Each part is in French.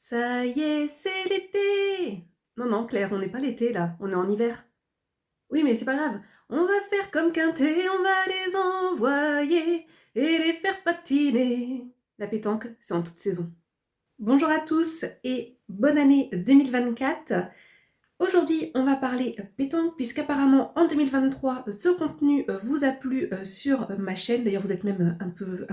Ça y est, c'est l'été! Non, non, Claire, on n'est pas l'été là, on est en hiver. Oui, mais c'est pas grave. On va faire comme Quintet, on va les envoyer et les faire patiner. La pétanque, c'est en toute saison. Bonjour à tous et bonne année 2024. Aujourd'hui, on va parler pétanque, puisqu'apparemment en 2023, ce contenu vous a plu sur ma chaîne. D'ailleurs, vous êtes même un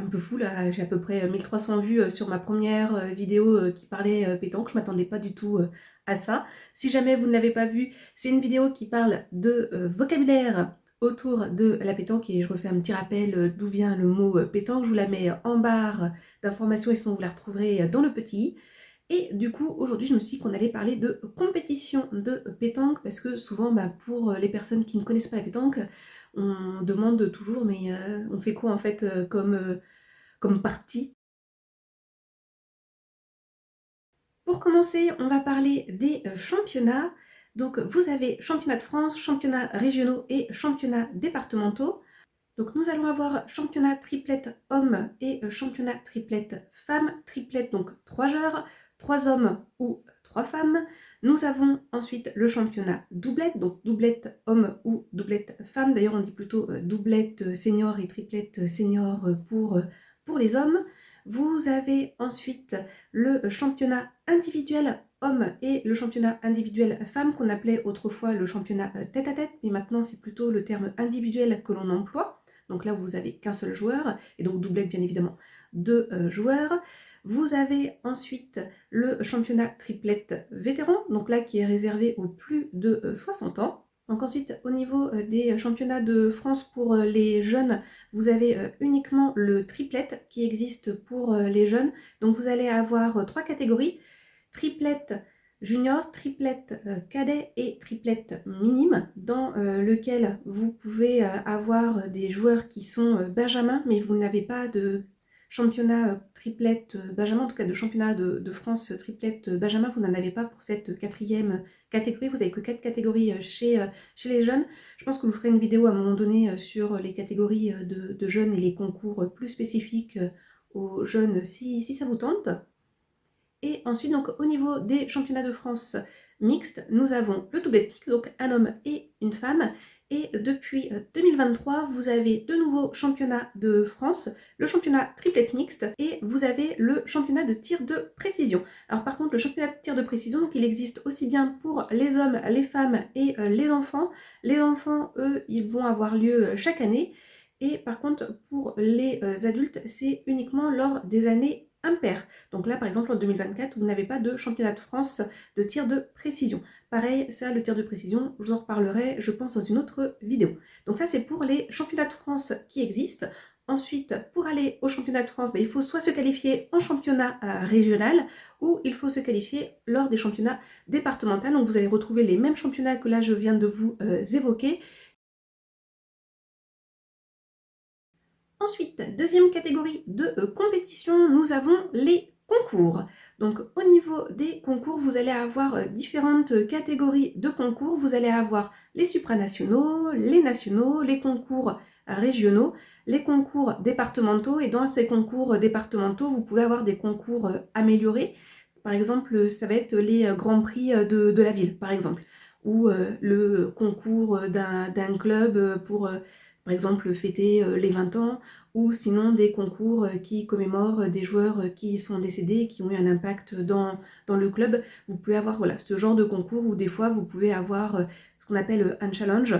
peu fou là. J'ai à peu près 1300 vues sur ma première vidéo qui parlait pétanque. Je m'attendais pas du tout à ça. Si jamais vous ne l'avez pas vue, c'est une vidéo qui parle de vocabulaire autour de la pétanque, et je refais un petit rappel d'où vient le mot pétanque. Je vous la mets en barre d'informations et sinon vous la retrouverez dans le petit i. Et du coup, aujourd'hui, je me suis dit qu'on allait parler de compétition de pétanque, parce que souvent, pour les personnes qui ne connaissent pas la pétanque, on demande toujours, mais on fait quoi en fait comme partie? Pour commencer, on va parler des championnats. Donc, vous avez championnat de France, championnats régionaux et championnats départementaux. Donc, nous allons avoir championnat triplette hommes et championnat triplette femmes. Triplette, donc 3 joueurs, 3 hommes ou 3 femmes. Nous avons ensuite le championnat doublette, donc doublette homme ou doublette femme. D'ailleurs, on dit plutôt doublette senior et triplette senior pour les hommes. Vous avez ensuite le championnat individuel homme et le championnat individuel femme, qu'on appelait autrefois le championnat tête à tête, mais maintenant c'est plutôt le terme individuel que l'on emploie. Donc là, vous avez qu'un seul joueur, et donc doublette bien évidemment 2 joueurs. Vous avez ensuite le championnat triplette vétéran, donc là qui est réservé aux plus de 60 ans. Donc ensuite, au niveau des championnats de France pour les jeunes, vous avez uniquement le triplette qui existe pour les jeunes. Donc vous allez avoir 3 catégories: triplette junior, triplette cadet et triplette minime, dans lequel vous pouvez avoir des joueurs qui sont benjamin, mais vous n'avez pas de championnat triplette benjamin, en tout cas de championnat de France triplette benjamin, vous n'en avez pas pour cette 4e catégorie. Vous n'avez que 4 catégories chez les jeunes. Je pense que je vous ferai une vidéo à un moment donné sur les catégories de jeunes et les concours plus spécifiques aux jeunes si ça vous tente. Et ensuite, donc, au niveau des championnats de France mixtes, nous avons le doublette mixte, donc un homme et une femme. Et depuis 2023, vous avez de nouveaux championnats de France, le championnat triplette mixte, et vous avez le championnat de tir de précision. Alors par contre, le championnat de tir de précision, donc, il existe aussi bien pour les hommes, les femmes et les enfants. Les enfants, eux, ils vont avoir lieu chaque année. Et par contre, pour les adultes, c'est uniquement lors des années impaires. Donc là, par exemple, en 2024, vous n'avez pas de championnat de France de tir de précision. Pareil, ça, le tir de précision, je vous en reparlerai, je pense, dans une autre vidéo. Donc ça, c'est pour les championnats de France qui existent. Ensuite, pour aller au championnat de France, il faut soit se qualifier en championnat régional, ou il faut se qualifier lors des championnats départementaux. Donc vous allez retrouver les mêmes championnats que là, je viens de vous évoquer. Ensuite, deuxième catégorie de compétition, nous avons les concours. Donc au niveau des concours, vous allez avoir différentes catégories de concours. Vous allez avoir les supranationaux, les concours régionaux, les concours départementaux. Et dans ces concours départementaux, vous pouvez avoir des concours améliorés. Par exemple, ça va être les grands prix de la ville, par exemple. Ou le concours d'un club pour par exemple fêter les 20 ans, ou sinon des concours qui commémorent des joueurs qui sont décédés, qui ont eu un impact dans le club. Vous pouvez avoir voilà, ce genre de concours, où des fois vous pouvez avoir ce qu'on appelle un challenge,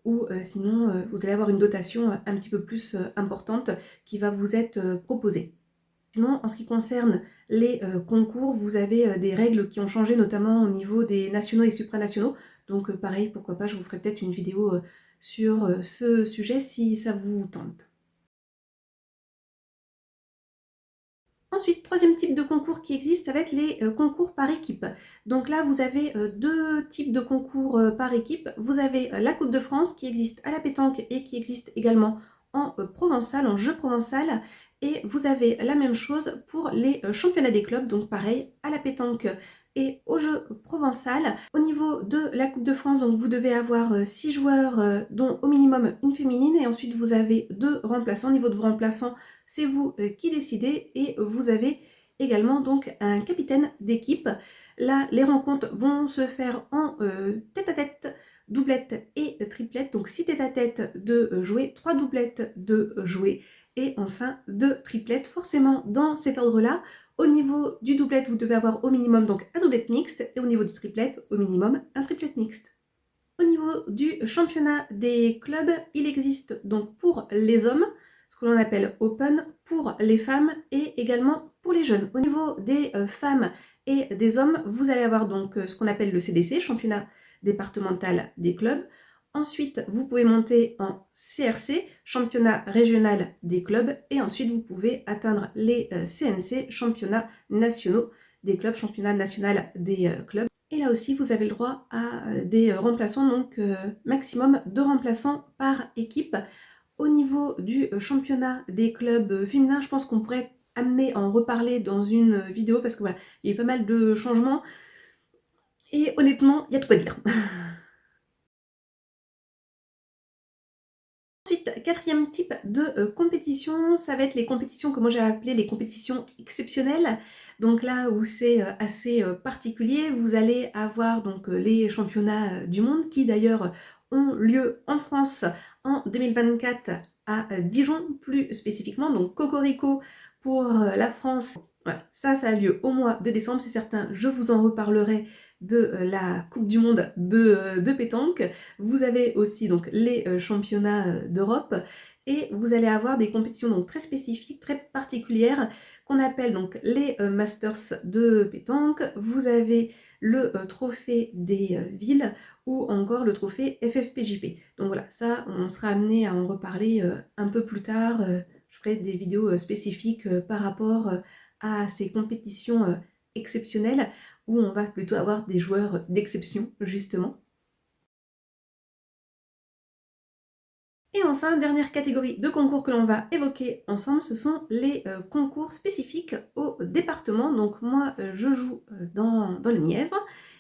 ou sinon vous allez avoir une dotation un petit peu plus importante qui va vous être proposée. Sinon, en ce qui concerne les concours, vous avez des règles qui ont changé, notamment au niveau des nationaux et supranationaux. Donc pareil, pourquoi pas, je vous ferai peut-être une vidéo sur ce sujet si ça vous tente. Ensuite, troisième type de concours qui existe, ça va être les concours par équipe. Donc là, vous avez deux types de concours par équipe. Vous avez la Coupe de France qui existe à la pétanque et qui existe également en provençal, en jeu provençal. Et vous avez la même chose pour les championnats des clubs, donc pareil, à la pétanque et au jeu provençal. Au niveau de la Coupe de France, donc vous devez avoir 6 joueurs, dont au minimum une féminine, et ensuite vous avez 2 remplaçants. Au niveau de vos remplaçants, c'est vous qui décidez, et vous avez également donc un capitaine d'équipe. Là, les rencontres vont se faire en tête-à-tête, doublette et triplette. Donc 6 tête-à-tête de jouer, 3 doublettes de jouer et enfin 2 triplettes, forcément dans cet ordre-là. Au niveau du doublette, vous devez avoir au minimum donc un doublette mixte et au niveau du triplette, au minimum un triplette mixte. Au niveau du championnat des clubs, il existe donc pour les hommes, ce que l'on appelle Open, pour les femmes et également pour les jeunes. Au niveau des femmes et des hommes, vous allez avoir donc ce qu'on appelle le CDC, championnat départemental des clubs. Ensuite, vous pouvez monter en CRC, championnat régional des clubs. Et ensuite, vous pouvez atteindre les CNC, championnats nationaux des clubs, championnat national des clubs. Et là aussi, vous avez le droit à des remplaçants, donc maximum 2 remplaçants par équipe. Au niveau du championnat des clubs féminins, je pense qu'on pourrait amener à en reparler dans une vidéo parce que voilà, il y a eu pas mal de changements et honnêtement, il y a de quoi dire. Ensuite, quatrième type de compétition, ça va être les compétitions que moi j'ai appelées les compétitions exceptionnelles. Donc là où c'est assez particulier, vous allez avoir donc les championnats du monde qui d'ailleurs ont lieu en France en 2024 à Dijon plus spécifiquement, donc Cocorico pour la France. Voilà, ça a lieu au mois de décembre, c'est certain, je vous en reparlerai de la Coupe du Monde de pétanque. Vous avez aussi donc les championnats d'Europe et vous allez avoir des compétitions donc très spécifiques, très particulières qu'on appelle donc les Masters de pétanque. Vous avez le trophée des villes ou encore le trophée FFPJP. Donc voilà, ça on sera amené à en reparler un peu plus tard. Je ferai des vidéos spécifiques par rapport à ces compétitions exceptionnelles où on va plutôt avoir des joueurs d'exception justement. Et enfin, dernière catégorie de concours que l'on va évoquer ensemble, ce sont les concours spécifiques au département. Donc moi, je joue dans le Nièvre.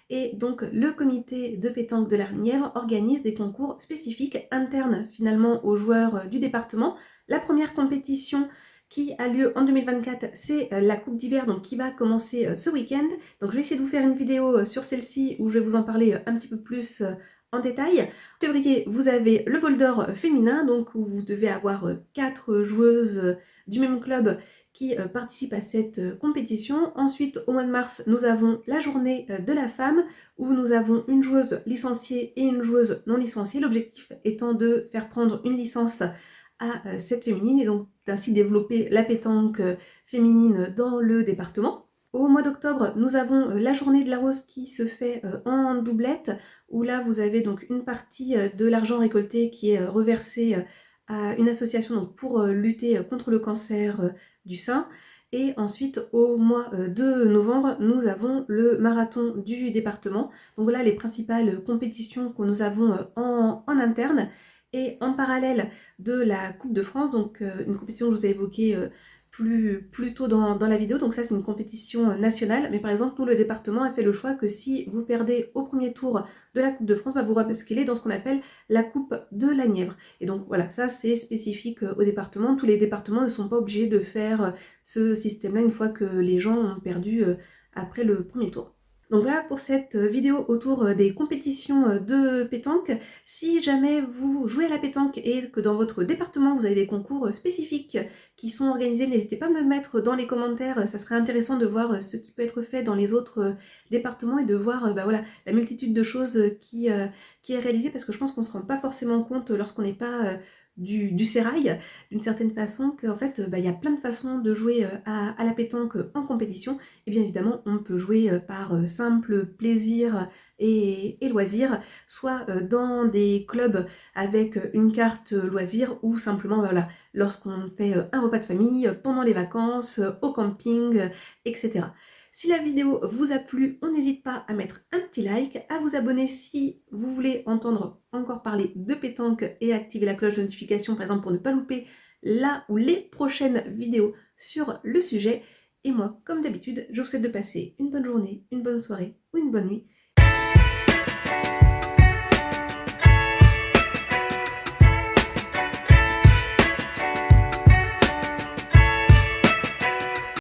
Et donc le comité de pétanque de la Nièvre organise des concours spécifiques internes finalement aux joueurs du département. La première compétition qui a lieu en 2024, c'est la Coupe d'hiver, donc qui va commencer ce week-end. Donc je vais essayer de vous faire une vidéo sur celle-ci où je vais vous en parler un petit peu plus en détail. En février, vous avez le bol d'or féminin, donc où vous devez avoir 4 joueuses du même club qui participent à cette compétition. Ensuite, au mois de mars, nous avons la journée de la femme, où nous avons une joueuse licenciée et une joueuse non licenciée. L'objectif étant de faire prendre une licence à cette féminine et donc ainsi développer la pétanque féminine dans le département. Au mois d'octobre, nous avons la journée de la rose qui se fait en doublette, où là vous avez donc une partie de l'argent récolté qui est reversé à une association donc, pour lutter contre le cancer du sein. Et ensuite, au mois de novembre, nous avons le marathon du département. Donc là, les principales compétitions que nous avons en interne. Et en parallèle de la Coupe de France, donc une compétition que je vous ai évoquée plus tôt dans la vidéo, donc ça c'est une compétition nationale, mais par exemple nous le département a fait le choix que si vous perdez au premier tour de la Coupe de France, bah, vous basculez dans ce qu'on appelle la Coupe de la Nièvre. Et donc voilà, ça c'est spécifique au département, tous les départements ne sont pas obligés de faire ce système-là une fois que les gens ont perdu après le premier tour. Donc voilà pour cette vidéo autour des compétitions de pétanque. Si jamais vous jouez à la pétanque et que dans votre département vous avez des concours spécifiques qui sont organisés, n'hésitez pas à me le mettre dans les commentaires. Ça serait intéressant de voir ce qui peut être fait dans les autres départements et de voir bah voilà, la multitude de choses qui est réalisée parce que je pense qu'on ne se rend pas forcément compte lorsqu'on n'est pas du sérail, d'une certaine façon, qu'en fait, bah, y a plein de façons de jouer à la pétanque en compétition. Et bien évidemment, on peut jouer par simple plaisir et loisir, soit dans des clubs avec une carte loisir, ou simplement, voilà, lorsqu'on fait un repas de famille, pendant les vacances, au camping, etc. Si la vidéo vous a plu, on n'hésite pas à mettre un petit like, à vous abonner si vous voulez entendre encore parler de pétanque et activer la cloche de notification par exemple pour ne pas louper la ou les prochaines vidéos sur le sujet. Et moi, comme d'habitude, je vous souhaite de passer une bonne journée, une bonne soirée ou une bonne nuit.